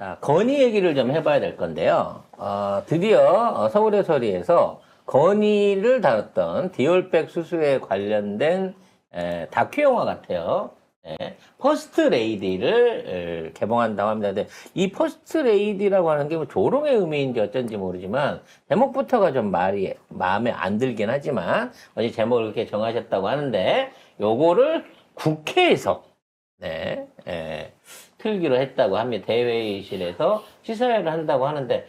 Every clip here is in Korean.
자, 건의 얘기를 좀 해봐야 될 건데요. 드디어 서울의 소리에서 건의를 다뤘던 디올백 수수에 관련된 다큐 영화 같아요. 퍼스트 레이디를 개봉한다고 합니다. 근데 이 퍼스트 레이디라고 하는 게 뭐 조롱의 의미인지 어쩐지 모르지만 제목부터가 좀 말이 마음에 안 들긴 하지만 어제 제목을 그렇게 정하셨다고 하는데 요거를 국회에서 틀기로 했다고 합니다. 대회의실에서 시사회를 한다고 하는데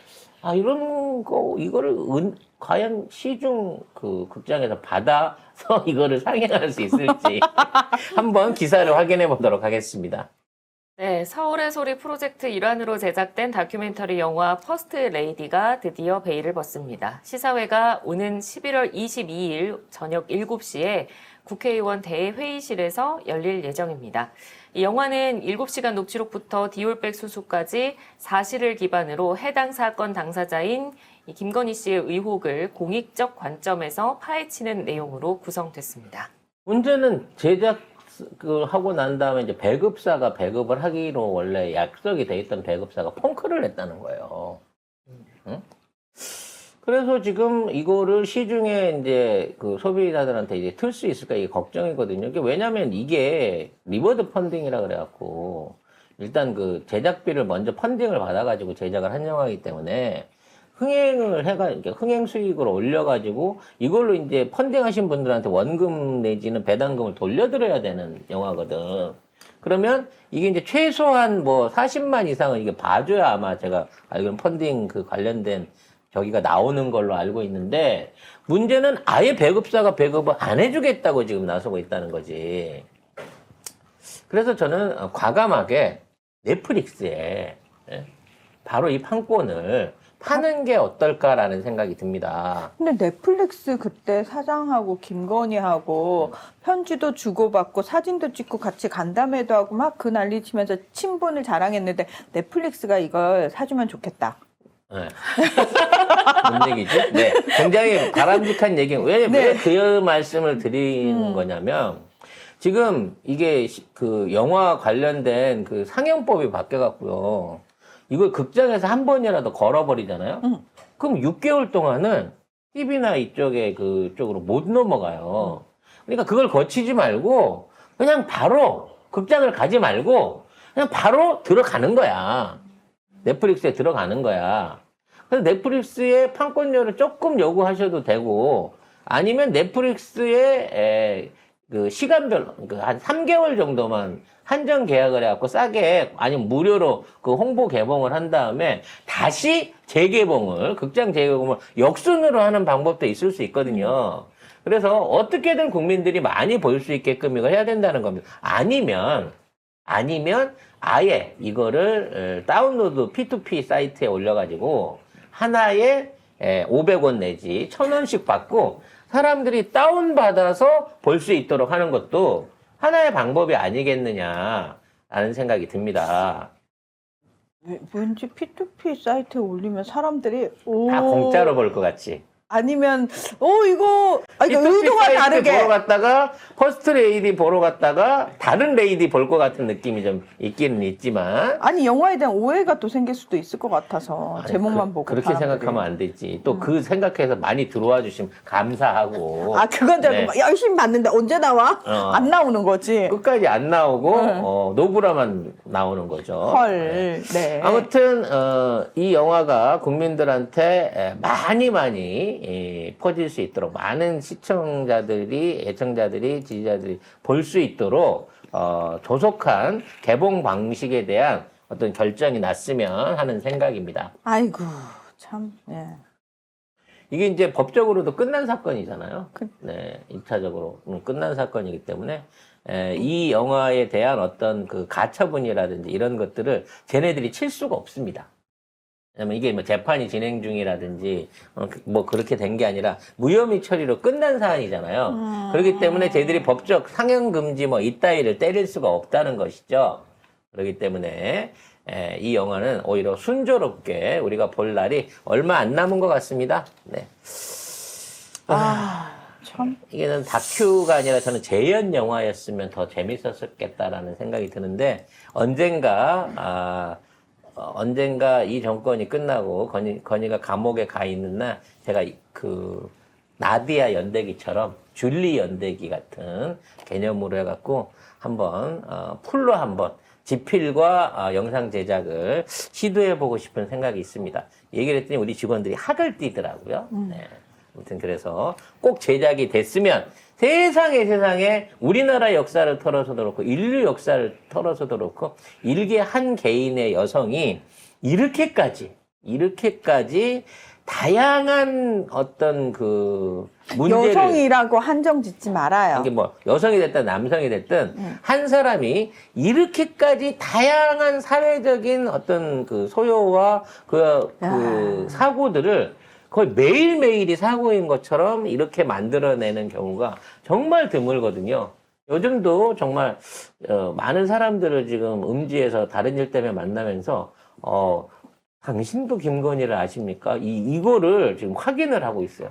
이런 거 이거를 과연 시중 그 극장에서 받아서 이거를 상영할 수 있을지 한번 기사를 확인해 보도록 하겠습니다. 네, 서울의 소리 프로젝트 일환으로 제작된 다큐멘터리 영화 퍼스트 레이디가 드디어 베일을 벗습니다. 시사회가 오는 11월 22일 저녁 7시에 국회의원 대회의실에서 열릴 예정입니다. 이 영화는 7시간 녹취록부터 디올백 수수까지 사실을 기반으로 해당 사건 당사자인 김건희 씨의 의혹을 공익적 관점에서 파헤치는 내용으로 구성됐습니다. 문제는 제작을 하고 난 다음에 이제 배급사가 배급을 하기로 원래 약속이 돼 있던 배급사가 펑크를 냈다는 거예요. 응? 그래서 지금 이거를 시중에 이제 그 소비자들한테 이제 틀 수 있을까 이게 걱정이거든요. 왜냐면 이게 리워드 펀딩이라 그래갖고 일단 그 제작비를 먼저 펀딩을 받아가지고 제작을 한 영화이기 때문에 흥행을 흥행 수익을 올려가지고 이걸로 이제 펀딩하신 분들한테 원금 내지는 배당금을 돌려드려야 되는 영화거든. 그러면 이게 이제 최소한 뭐 40만 이상은 이게 봐줘야 아마 제가 알기로는 펀딩 그 관련된 저기가 나오는 걸로 알고 있는데 문제는 아예 배급사가 배급을 안 해주겠다고 지금 나서고 있다는 거지. 그래서 저는 과감하게 넷플릭스에 바로 이 판권을 파는 게 어떨까라는 생각이 듭니다. 근데 넷플릭스 그때 사장하고 김건희하고 편지도 주고받고 사진도 찍고 같이 간담회도 하고 막 그 난리 치면서 친분을 자랑했는데 넷플릭스가 이걸 사주면 좋겠다. 네. 뭔 얘기지? 네. 굉장히 바람직한 얘기예요. 왜 그 말씀을 드리는 거냐면, 지금 이게 그 영화 관련된 그 상영법이 바뀌어갖고요. 이걸 극장에서 한 번이라도 걸어버리잖아요? 그럼 6개월 동안은 TV나 이쪽에 그쪽으로 못 넘어가요. 그러니까 그걸 거치지 말고, 그냥 바로 극장을 가지 말고, 그냥 바로 들어가는 거야. 넷플릭스에 들어가는 거야. 그래서 넷플릭스의 판권료를 조금 요구하셔도 되고, 아니면 넷플릭스의 그 시간별로, 한 3개월 정도만 한정 계약을 해갖고 싸게, 아니면 무료로 그 홍보 개봉을 한 다음에 다시 재개봉을, 극장 재개봉을 역순으로 하는 방법도 있을 수 있거든요. 그래서 어떻게든 국민들이 많이 볼 수 있게끔 이걸 해야 된다는 겁니다. 아니면 아예 이거를 다운로드 P2P 사이트에 올려가지고 하나에 500원 내지 1000원씩 받고 사람들이 다운받아서 볼 수 있도록 하는 것도 하나의 방법이 아니겠느냐라는 생각이 듭니다. 왠지 P2P 사이트에 올리면 사람들이 다 공짜로 볼 것 같지. 아니면 이거 P2P 의도가 사이트 다르게 보러 갔다가 퍼스트 레이디 보러 갔다가 다른 레이디 볼 것 같은 느낌이 좀 있기는 있지만 아니 영화에 대한 오해가 또 생길 수도 있을 것 같아서 제목만 보고 그렇게 사람들이. 생각하면 안 되지. 또 그 생각해서 많이 들어와 주시면 감사하고. 그건 줄 알고 열심히 봤는데 언제 나와? 안 나오는 거지. 끝까지 안 나오고 노브라만 나오는 거죠. 헐. 네. 아무튼 이 영화가 국민들한테 많이 퍼질 수 있도록 많은 시청자들이, 애청자들이, 지지자들이 볼 수 있도록 조속한 개봉 방식에 대한 어떤 결정이 났으면 하는 생각입니다. 아이고 참. 예. 이게 이제 법적으로도 끝난 사건이잖아요. 네, 1차적으로 끝난 사건이기 때문에 이 영화에 대한 어떤 그 가처분이라든지 이런 것들을 쟤네들이 칠 수가 없습니다. 왜냐면 이게 뭐 재판이 진행 중이라든지 뭐 그렇게 된 게 아니라 무혐의 처리로 끝난 사안이잖아요. 그렇기 때문에 쟤들이 법적 상영 금지 뭐 이따위를 때릴 수가 없다는 것이죠. 그렇기 때문에 이 영화는 오히려 순조롭게 우리가 볼 날이 얼마 안 남은 것 같습니다. 네. 참. 이게는 다큐가 아니라 저는 재연 영화였으면 더 재밌었겠다라는 생각이 드는데 언젠가 언젠가 이 정권이 끝나고 건희가 감옥에 가 있는 날 제가 그 나디아 연대기처럼 줄리 연대기 같은 개념으로 해갖고 한번 풀로 한번 지필과 영상 제작을 시도해보고 싶은 생각이 있습니다. 얘기를 했더니 우리 직원들이 학을 띄더라고요. 네. 아무튼 그래서 꼭 제작이 됐으면 세상에 우리나라 역사를 털어서도 그렇고 인류 역사를 털어서도 그렇고 일개 한 개인의 여성이 이렇게까지 다양한 어떤 그 문제를 여성이라고 한정 짓지 말아요. 이게 뭐 여성이 됐든 남성이 됐든 한 사람이 이렇게까지 다양한 사회적인 어떤 그 소요와 그 사고들을 거의 매일매일이 사고인 것처럼 이렇게 만들어내는 경우가 정말 드물거든요. 요즘도 정말 많은 사람들을 지금 음지에서 다른 일 때문에 만나면서 당신도 김건희를 아십니까? 이거를 지금 확인을 하고 있어요.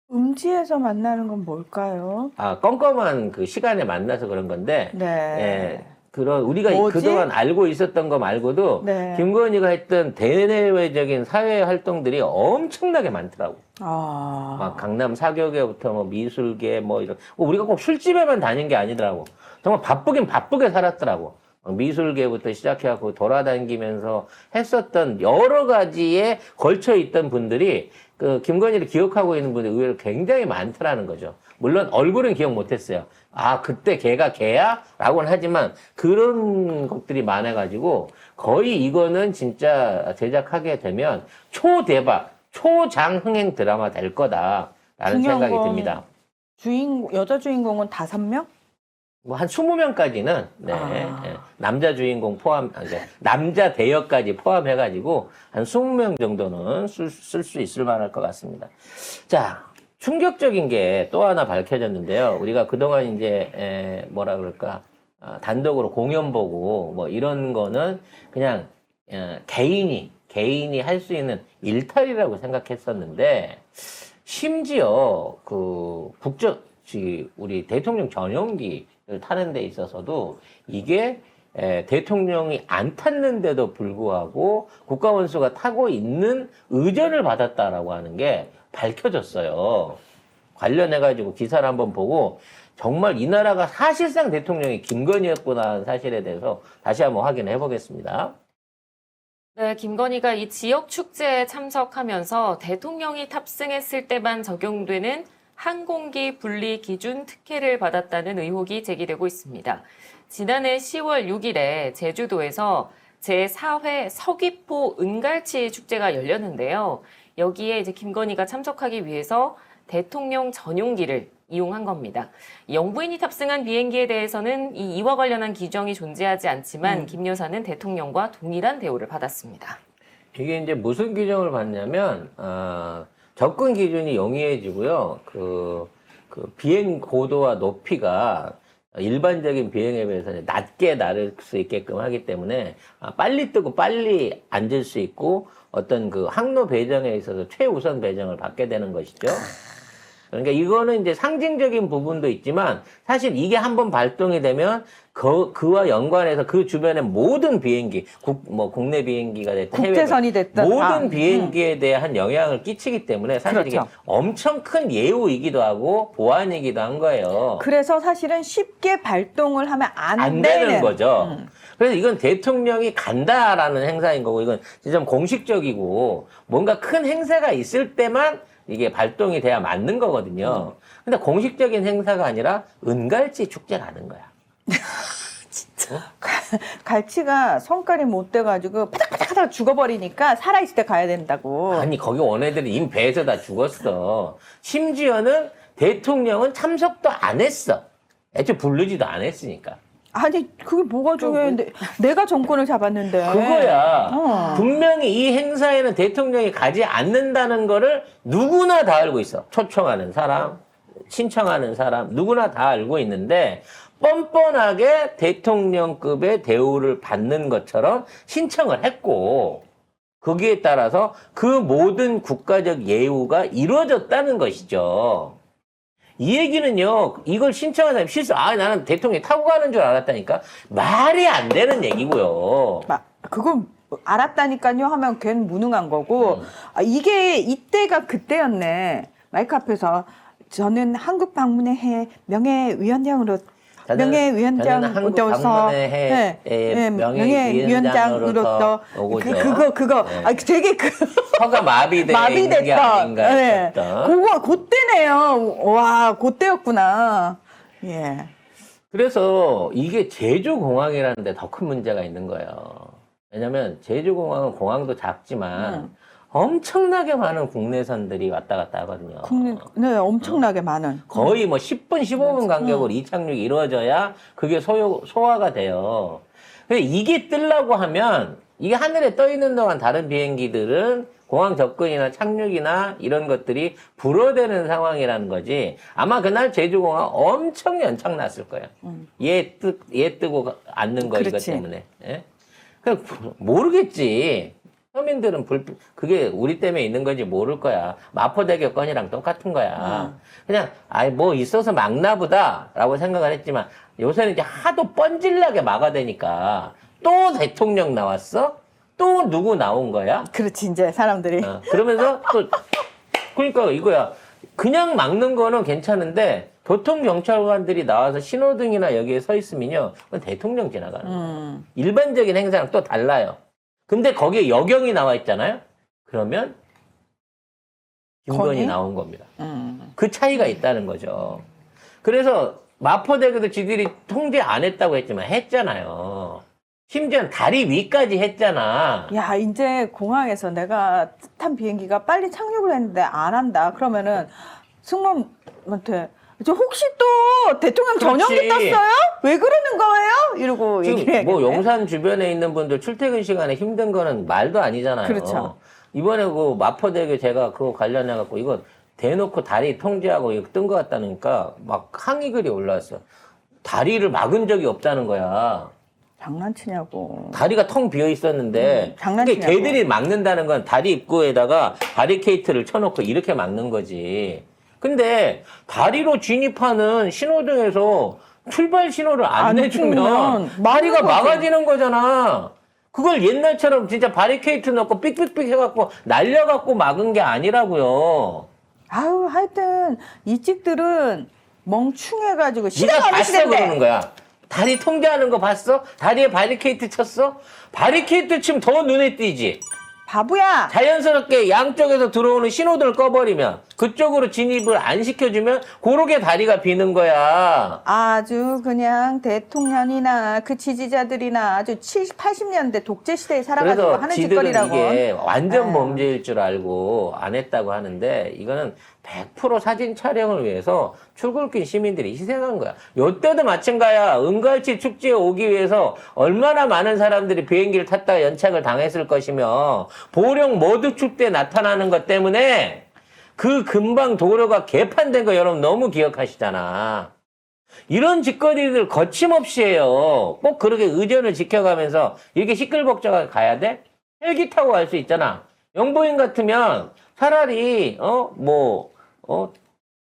음지에서 만나는 건 뭘까요? 껌껌한 그 시간에 만나서 그런 건데, 네. 예, 우리가 뭐지? 그동안 알고 있었던 거 말고도, 네. 김건희가 했던 대내외적인 사회 활동들이 엄청나게 많더라고. 막 강남 사교계부터 뭐 미술계 뭐 이런, 우리가 꼭 술집에만 다닌 게 아니더라고. 정말 바쁘긴 바쁘게 살았더라고. 미술계부터 시작해갖고 돌아다니면서 했었던 여러 가지에 걸쳐 있던 분들이 그 김건희를 기억하고 있는 분들이 의외로 굉장히 많더라는 거죠. 물론 얼굴은 기억 못했어요. 그때 걔가 걔야? 라고는 하지만 그런 것들이 많아가지고 거의 이거는 진짜 제작하게 되면 초대박, 초장흥행 드라마 될 거다라는 생각이 듭니다. 여자 주인공은 5명? 뭐 한 20명까지는 남자 주인공 포함, 남자 대역까지 포함해가지고 한 20명 정도는 쓸 수 있을 만할 것 같습니다. 자, 충격적인 게 또 하나 밝혀졌는데요. 우리가 그동안 이제 뭐라 그럴까 단독으로 공연 보고 뭐 이런 거는 그냥 개인이 할 수 있는 일탈이라고 생각했었는데 심지어 그 우리 대통령 전용기 타는 데 있어서도 이게 대통령이 안 탔는데도 불구하고 국가원수가 타고 있는 의전을 받았다라고 하는 게 밝혀졌어요. 관련해가지고 기사를 한번 보고 정말 이 나라가 사실상 대통령이 김건희였구나 하는 사실에 대해서 다시 한번 확인해 보겠습니다. 네, 김건희가 이 지역 축제에 참석하면서 대통령이 탑승했을 때만 적용되는 항공기 분리 기준 특혜를 받았다는 의혹이 제기되고 있습니다. 지난해 10월 6일에 제주도에서 제4회 서귀포 은갈치 축제가 열렸는데요. 여기에 이제 김건희가 참석하기 위해서 대통령 전용기를 이용한 겁니다. 영부인이 탑승한 비행기에 대해서는 이와 관련한 규정이 존재하지 않지만 김 여사는 대통령과 동일한 대우를 받았습니다. 이게 이제 무슨 규정을 받냐면 접근 기준이 용이해지고요. 그 비행 고도와 높이가 일반적인 비행에 비해서 낮게 나를 수 있게끔 하기 때문에 빨리 뜨고 빨리 앉을 수 있고 어떤 그 항로 배정에 있어서 최우선 배정을 받게 되는 것이죠. 그러니까 이거는 이제 상징적인 부분도 있지만 사실 이게 한번 발동이 되면 그와 연관해서 그 주변의 모든 비행기, 국내 비행기가 됐든 국제선이 됐든 모든 비행기에 대한 영향을 끼치기 때문에 사실 그렇죠. 이게 엄청 큰 예우이기도 하고 보안이기도 한 거예요. 그래서 사실은 쉽게 발동을 하면 안 되는 거죠. 그래서 이건 대통령이 간다라는 행사인 거고 이건 좀 공식적이고 뭔가 큰 행사가 있을 때만 이게 발동이 돼야 맞는 거거든요. 근데 공식적인 행사가 아니라 은갈치 축제라는 거야. 진짜. 갈치가 성깔이 못 돼가지고 파닥파닥 죽어버리니까 살아있을 때 가야 된다고. 아니 거기 원애들이 이미 배에서 다 죽었어. 심지어는 대통령은 참석도 안 했어. 애초에 부르지도 안 했으니까. 아니 그게 뭐가 중요해. 내가 정권을 잡았는데. 그거야. 분명히 이 행사에는 대통령이 가지 않는다는 거를 누구나 다 알고 있어. 초청하는 사람, 신청하는 사람 누구나 다 알고 있는데 뻔뻔하게 대통령급의 대우를 받는 것처럼 신청을 했고 거기에 따라서 그 모든 국가적 예우가 이루어졌다는 것이죠. 이 얘기는요, 이걸 신청한 사람이 실수, 나는 대통령이 타고 가는 줄 알았다니까? 말이 안 되는 얘기고요. 그건 알았다니까요 하면 걔는 무능한 거고 아, 이게 이때가 그때였네. 마이크 앞에서 저는 한국 방문의 해 명예위원장으로 명예위원장으로서 명예위원장으로서 그거 네. 아 되게 혀가 마비된 게 마비됐다. 아닌가 네. 싶었던. 그때네요. 와, 그때였구나. 예. 그래서 이게 제주공항이라는 데 더 큰 문제가 있는 거예요. 왜냐면 제주공항은 공항도 작지만 엄청나게 많은 국내선들이 왔다 갔다 하거든요. 네, 엄청나게 많은. 거의 뭐 10분, 15분 간격으로 이착륙이 이루어져야 그게 소화가 돼요. 근데 이게 뜨려고 하면 이게 하늘에 떠 있는 동안 다른 비행기들은 공항 접근이나 착륙이나 이런 것들이 불어대는 상황이라는 거지. 아마 그날 제주공항 엄청 연착 났을 거예요. 얘 뜨고 앉는 거 이것 그렇지. 때문에. 예? 그냥 모르겠지. 서민들은 그게 우리 때문에 있는 건지 모를 거야. 마포대교 건이랑 똑같은 거야. 그냥, 뭐 있어서 막나 보다라고 생각을 했지만 요새는 이제 하도 뻔질나게 막아대니까 또 대통령 나왔어? 또 누구 나온 거야? 그렇지, 이제 사람들이. 그러면서 또, 그러니까 이거야. 그냥 막는 거는 괜찮은데 교통경찰관들이 나와서 신호등이나 여기에 서 있으면요. 그건 대통령 지나가는 거예요. 일반적인 행사랑 또 달라요. 근데 거기에 여경이 나와 있잖아요. 그러면 김건희 건이? 나온 겁니다. 그 차이가 있다는 거죠. 그래서 마포대교도 지들이 통제 안 했다고 했지만 했잖아요. 심지어 다리 위까지 했잖아. 야, 이제 공항에서 내가 탄 비행기가 빨리 착륙을 했는데 안 한다. 그러면은 승무원한테 저 혹시 또 대통령 전용기 그렇지. 떴어요? 왜 그러는 거예요? 이러고 얘기를 지금 뭐 해야겠네. 용산 주변에 있는 분들 출퇴근 시간에 힘든 거는 말도 아니잖아요. 그렇죠. 이번에 그 마포대교 제가 그거 관련해갖고 이거 대놓고 다리 통제하고 이거 뜬 것 같다니까 막 항의글이 올라왔어. 다리를 막은 적이 없다는 거야. 장난치냐고. 다리가 텅 비어 있었는데 장난치냐고. 그게 걔들이 막는다는 건 다리 입구에다가 바리케이트를 쳐놓고 이렇게 막는 거지. 근데 다리로 진입하는 신호등에서 출발 신호를 안 안 내주면 주면 다리가 막는 거지. 막아지는 거잖아. 그걸 옛날처럼 진짜 바리케이트 넣고 삑삑삑 해갖고 날려갖고 막은 게 아니라고요. 아유, 하여튼 이 찍들은 멍충해가지고 시간 네가 많이 봤어 시간대. 그러는 거야. 다리 통제하는 거 봤어? 다리에 바리케이트 쳤어? 바리케이트 치면 더 눈에 띄지. 바보야. 자연스럽게 양쪽에서 들어오는 신호등을 꺼버리면 그쪽으로 진입을 안 시켜주면 고르게 다리가 비는 거야. 아주 그냥 대통령이나 그 지지자들이나 아주 70, 80년대 독재 시대에 살아가지고 그래서 하는 지들은 짓거리라고. 이게 완전 아유. 범죄일 줄 알고 안 했다고 하는데 이거는 100% 사진 촬영을 위해서 출국길 시민들이 희생한 거야. 요때도 마찬가지야. 은갈치 축제에 오기 위해서 얼마나 많은 사람들이 비행기를 탔다가 연착을 당했을 것이며 보령 모두 축제에 나타나는 것 때문에 그 근방 도로가 개판된 거 여러분 너무 기억하시잖아. 이런 짓거리들 거침없이 해요. 꼭 그렇게 의전을 지켜가면서 이렇게 시끌벅적하게 가야 돼? 헬기 타고 갈 수 있잖아. 영부인 같으면 차라리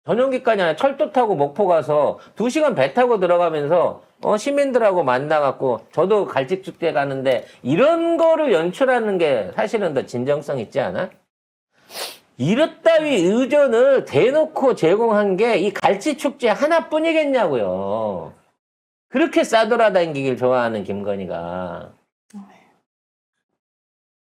전용기까지 아니라 철도 타고 목포 가서 2시간 배 타고 들어가면서 시민들하고 만나갖고 저도 갈치축제 가는데 이런 거를 연출하는 게 사실은 더 진정성 있지 않아? 이렇다위 의전을 대놓고 제공한 게 이 갈치축제 하나뿐이겠냐고요. 그렇게 싸돌아다니길 좋아하는 김건희가.